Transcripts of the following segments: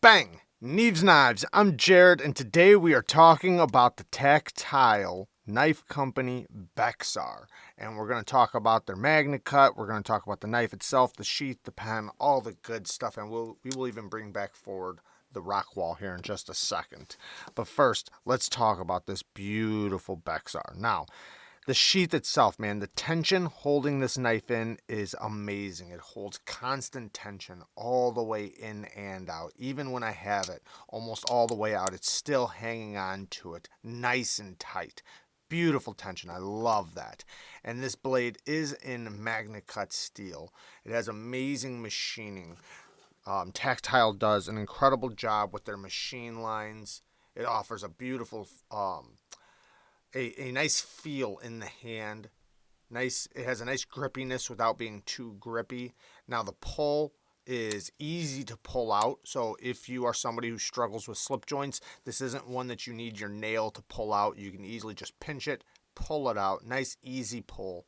Bang! Neeves Knives. I'm Jared, and today we are talking about the Tactile knife company Bexar. And we're going to talk about their MagnaCut. We're going to talk about the knife itself, the sheath, the pen, all the good stuff. And we will even bring back forward the rock wall here in just a second. But first, let's talk about this beautiful Bexar. Now, the sheath itself, man, the tension holding this knife in is amazing. It holds constant tension all the way in and out. Even when I have it almost all the way out, it's still hanging on to it nice and tight. Beautiful tension. I love that. And this blade is in MagnaCut steel. It has amazing machining. Tactile does an incredible job with their machine lines. It offers a beautiful a nice feel in the hand. It has a nice grippiness without being too grippy. Now the pull is easy to pull out, so if you are somebody who struggles with slip joints, this isn't one that you need your nail to pull out. You can easily just pinch it, pull it out. Nice easy pull,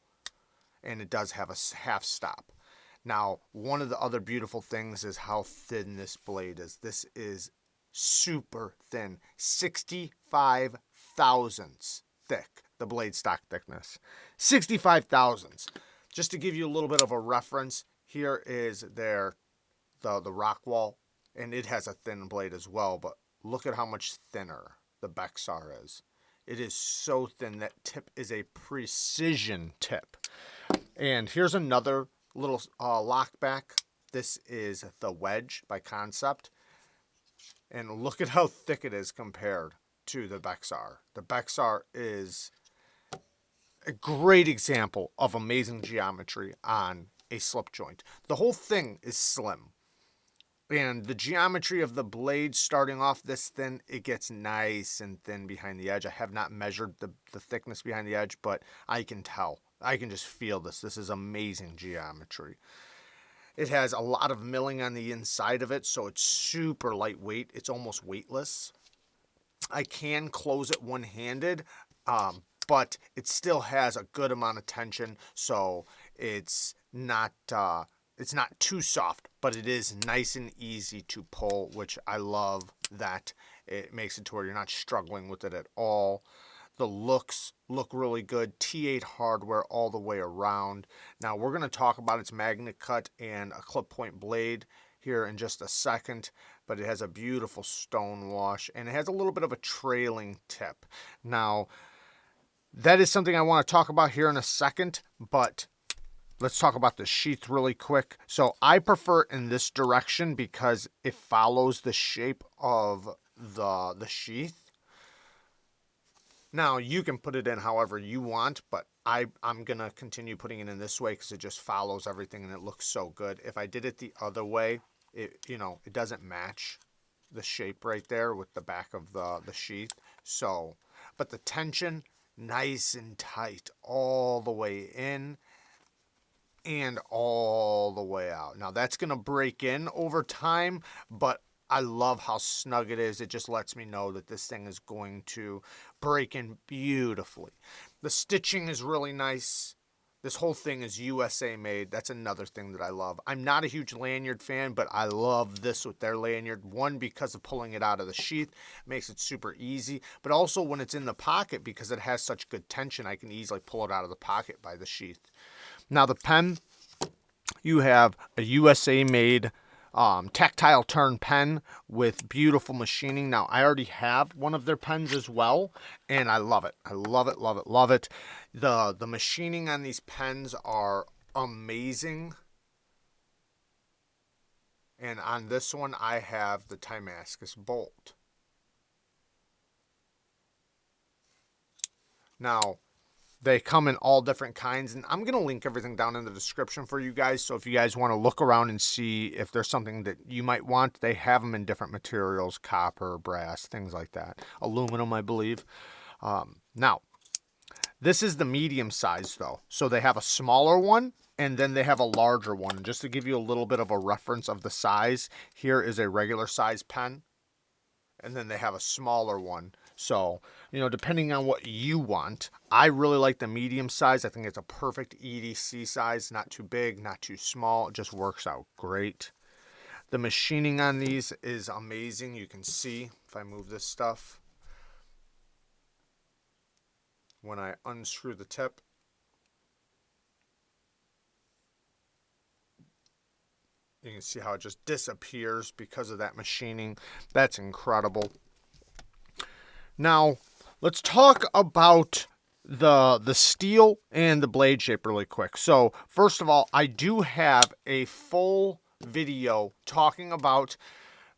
and it does have a half stop. Now, one of the other beautiful things is how thin this blade is. This is super thin, 65 thousandths thick, the blade stock thickness, 65 thousandths. Just to give you a little bit of a reference, here is the rock wall, and it has a thin blade as well, but look at how much thinner the Bexar is. It is so thin. That tip is a precision tip. And here's another little lock back. This is the wedge by Concept, and look at how thick it is compared to the Bexar. The Bexar is a great example of amazing geometry on a slip joint. The whole thing is slim, and the geometry of the blade starting off this thin, it gets nice and thin behind the edge. I have not measured the thickness behind the edge, but I can tell. I can just feel this. This is amazing geometry. It has a lot of milling on the inside of it, so it's super lightweight. It's almost weightless. I can close it one-handed, but it still has a good amount of tension, so it's not too soft, but it is nice and easy to pull, which I love that. It makes it to where you're not struggling with it at all. The looks look really good. T8 hardware all the way around. Now we're going to talk about its MagnaCut and a clip point blade here in just a second, but it has a beautiful stone wash, and it has a little bit of a trailing tip. Now, that is something I want to talk about here in a second, but let's talk about the sheath really quick. So I prefer it in this direction because it follows the shape of the sheath. Now, you can put it in however you want, but I'm going to continue putting it in this way because it just follows everything and it looks so good. If I did it the other way, it doesn't match the shape right there with the back of the sheath. So, but the tension, nice and tight all the way in and all the way out. Now, that's going to break in over time, but I love how snug it is. It just lets me know that this thing is going to break in beautifully. The stitching is really nice. This whole thing is USA made. That's another thing that I love. I'm not a huge lanyard fan, but I love this with their lanyard. One, because of pulling it out of the sheath, makes it super easy. But also when it's in the pocket, because it has such good tension, I can easily pull it out of the pocket by the sheath. Now the pen, you have a USA made Tactile Turn pen with beautiful machining. Now, I already have one of their pens as well, and I love it. I love it, love it, love it. The machining on these pens are amazing. And on this one, I have the Damascus bolt. Now, they come in all different kinds, and I'm going to link everything down in the description for you guys, so if you guys want to look around and see if there's something that you might want, they have them in different materials, copper, brass, things like that. Aluminum, I believe. Now, this is the medium size, though. So they have a smaller one, and then they have a larger one. Just to give you a little bit of a reference of the size, here is a regular size pen, and then they have a smaller one. So, depending on what you want, I really like the medium size. I think it's a perfect EDC size, not too big, not too small. It just works out great. The machining on these is amazing. You can see if I move this stuff, when I unscrew the tip, you can see how it just disappears because of that machining. That's incredible. Now, let's talk about the steel and the blade shape really quick. So, first of all, I do have a full video talking about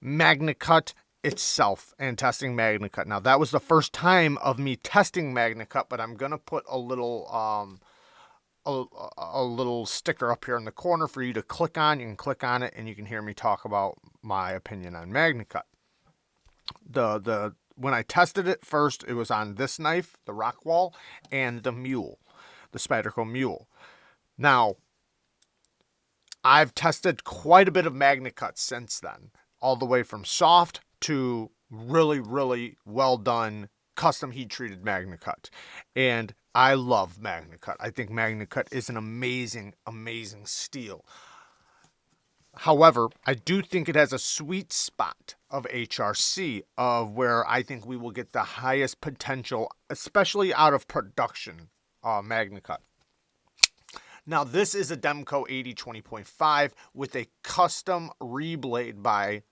MagnaCut itself and testing MagnaCut. Now, that was the first time of me testing MagnaCut, but I'm going to put a little a little sticker up here in the corner for you to click on. You can click on it and you can hear me talk about my opinion on MagnaCut. When I tested it first, it was on this knife, the Rockwall, and the Mule, the Spyderco Mule. Now, I've tested quite a bit of MagnaCut since then, all the way from soft to really, really well done, custom heat treated MagnaCut. And I love MagnaCut. I think MagnaCut is an amazing, amazing steel. However, I do think it has a sweet spot of HRC, of where I think we will get the highest potential, especially out of production MagnaCut. Now, this is a Demco 80-20.5 with a custom reblade by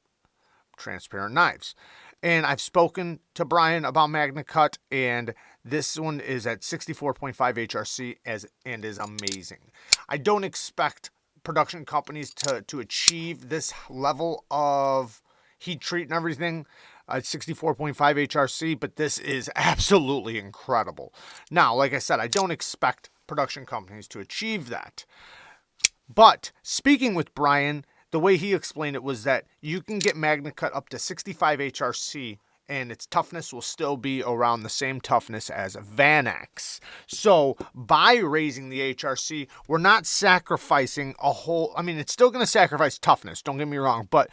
Transparent Knives. And I've spoken to Brian about MagnaCut, and this one is at 64.5 HRC and is amazing. I don't expect production companies to achieve this level of heat treat and everything at 64.5 HRC, but this is absolutely incredible. Now, like I said, I don't expect production companies to achieve that. But speaking with Brian, the way he explained it was that you can get MagnaCut up to 65 HRC and its toughness will still be around the same toughness as Vanax. So by raising the HRC, we're not sacrificing a whole, I mean, it's still going to sacrifice toughness, don't get me wrong, but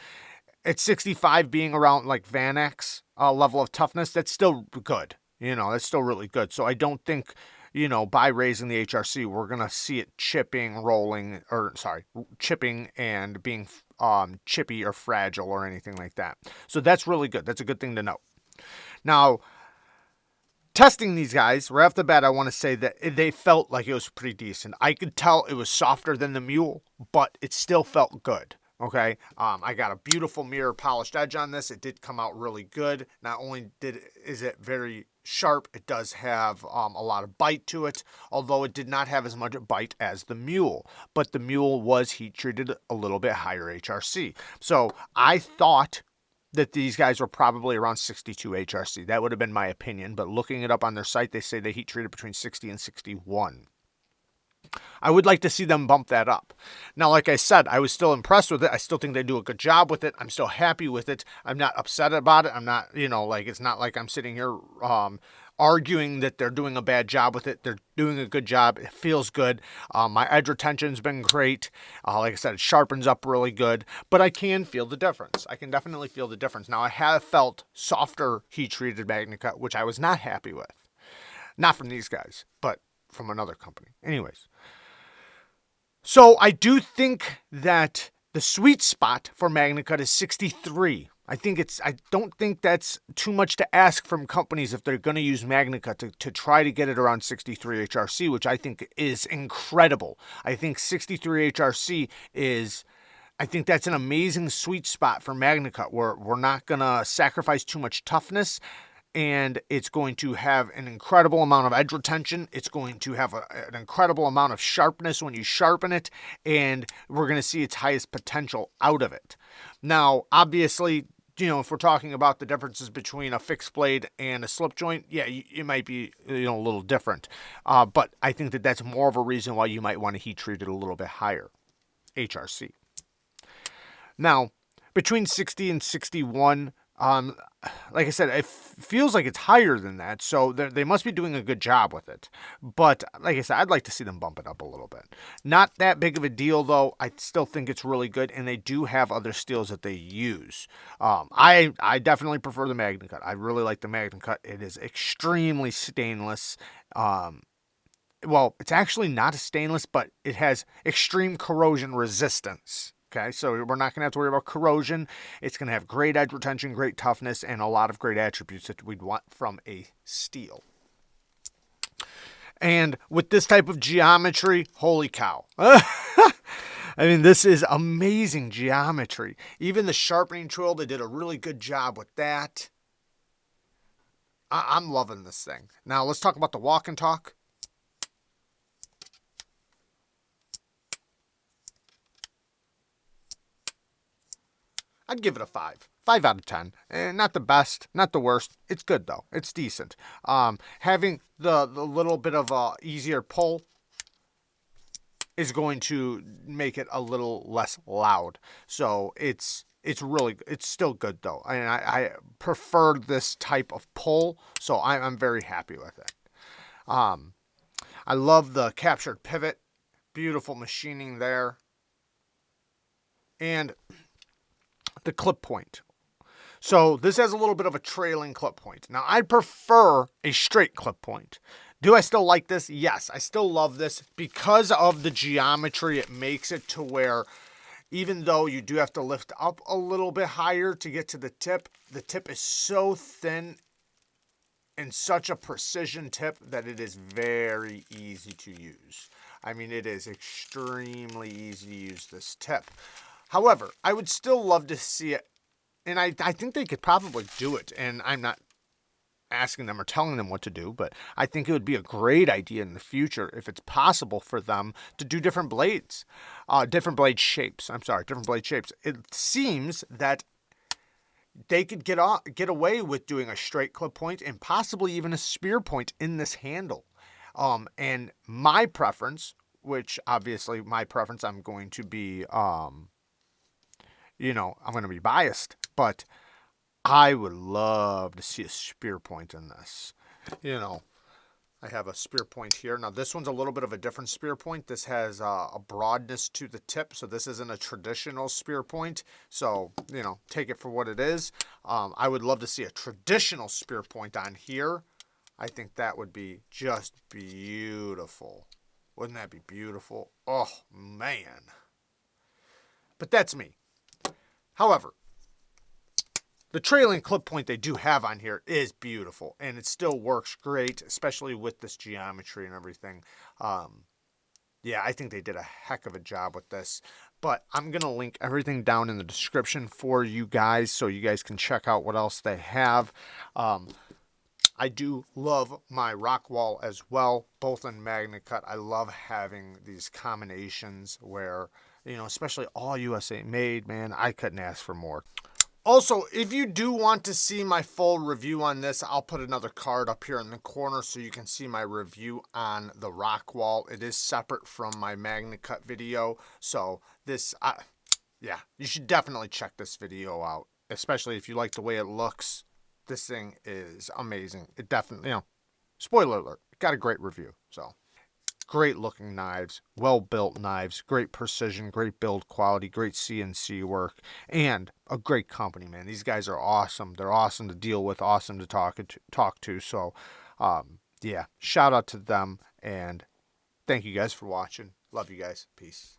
at 65 being around like Vanax level of toughness, that's still good. You know, that's still really good. So I don't think, you know, by raising the HRC, we're going to see it chipping and being chippy or fragile or anything like that. So that's really good. That's a good thing to know. Now, testing these guys, right off the bat, I want to say that they felt like it was pretty decent. I could tell it was softer than the Mule, but it still felt good. Okay, I got a beautiful mirror polished edge on this. It did come out really good. Not only is it very sharp, it does have a lot of bite to it, although it did not have as much bite as the Mule. But the Mule was heat treated a little bit higher HRC. So I thought that these guys were probably around 62 HRC. That would have been my opinion, but looking it up on their site, they say they heat treated between 60 and 61. I would like to see them bump that up. Now, like I said, I was still impressed with it. I still think they do a good job with it. I'm still happy with it. I'm not upset about it. I'm not, you know, like, it's not like I'm sitting here arguing that they're doing a bad job with it. They're doing a good job. It feels good. My edge retention's been great. Like I said, it sharpens up really good, but I can feel the difference. I can definitely feel the difference. Now, I have felt softer heat-treated MagnaCut, which I was not happy with. Not from these guys, but from another company. Anyways. So I do think that the sweet spot for MagnaCut is 63. I don't think that's too much to ask from companies if they're going to use MagnaCut to try to get it around 63 HRC, which I think is incredible. I think 63 HRC I think that's an amazing sweet spot for MagnaCut where we're not going to sacrifice too much toughness. And it's going to have an incredible amount of edge retention. It's going to have an incredible amount of sharpness when you sharpen it. And we're going to see its highest potential out of it. Now, obviously, you know, if we're talking about the differences between a fixed blade and a slip joint, yeah, it might be, you know, a little different. But I think that that's more of a reason why you might want to heat treat it a little bit higher, HRC. Now, between 60 and 61, like I said, it feels like it's higher than that, so they must be doing a good job with it. But like I said, I'd like to see them bump it up a little bit. Not that big of a deal, though. I still think it's really good, and they do have other steels that they use. I definitely prefer the MagnaCut. I really like the MagnaCut. It is extremely stainless. Well, it's actually not a stainless, but it has extreme corrosion resistance. Okay, so we're not going to have to worry about corrosion. It's going to have great edge retention, great toughness, and a lot of great attributes that we'd want from a steel. And with this type of geometry, holy cow. I mean, this is amazing geometry. Even the sharpening tool, they did a really good job with that. I'm loving this thing. Now, let's talk about the walk and talk. I'd give it a 5. 5 out of 10. Not the best, not the worst. It's good, though. It's decent. Having the little bit of a easier pull is going to make it a little less loud. So it's still good, though. And I prefer this type of pull, so I'm very happy with it. I love the captured pivot. Beautiful machining there. And the clip point. So this has a little bit of a trailing clip point. Now, I prefer a straight clip point. Do I still like this? Yes, I still love this. Because of the geometry, it makes it to where even though you do have to lift up a little bit higher to get to the tip is so thin and such a precision tip that it is very easy to use. I mean, it is extremely easy to use this tip. However, I would still love to see it, and I think they could probably do it, and I'm not asking them or telling them what to do, but I think it would be a great idea in the future if it's possible for them to do different blades, different blade shapes. It seems that they could get away with doing a straight clip point and possibly even a spear point in this handle. And my preference, which obviously I'm going to be, I'm going to be biased, but I would love to see a spear point in this. I have a spear point here. Now, this one's a little bit of a different spear point. This has a broadness to the tip, so this isn't a traditional spear point. So, take it for what it is. I would love to see a traditional spear point on here. I think that would be just beautiful. Wouldn't that be beautiful? Oh, man. But that's me. However, the trailing clip point they do have on here is beautiful, and it still works great, especially with this geometry and everything. Yeah, I think they did a heck of a job with this. But I'm going to link everything down in the description for you guys so you guys can check out what else they have. I do love my rock wall as well, both in MagnaCut. I love having these combinations where, especially all USA made, man, I couldn't ask for more. Also, if you do want to see my full review on this, I'll put another card up here in the corner so you can see my review on the rock wall. It is separate from my MagnaCut video, so this, yeah, you should definitely check this video out, especially if you like the way it looks. This thing is amazing. It definitely, spoiler alert, it got a great review, so. Great looking knives, well built knives, great precision, great build quality, great CNC work, and a great company, man. These guys are awesome. They're awesome to deal with, awesome to talk to. So, yeah, shout out to them, and thank you guys for watching. Love you guys. Peace.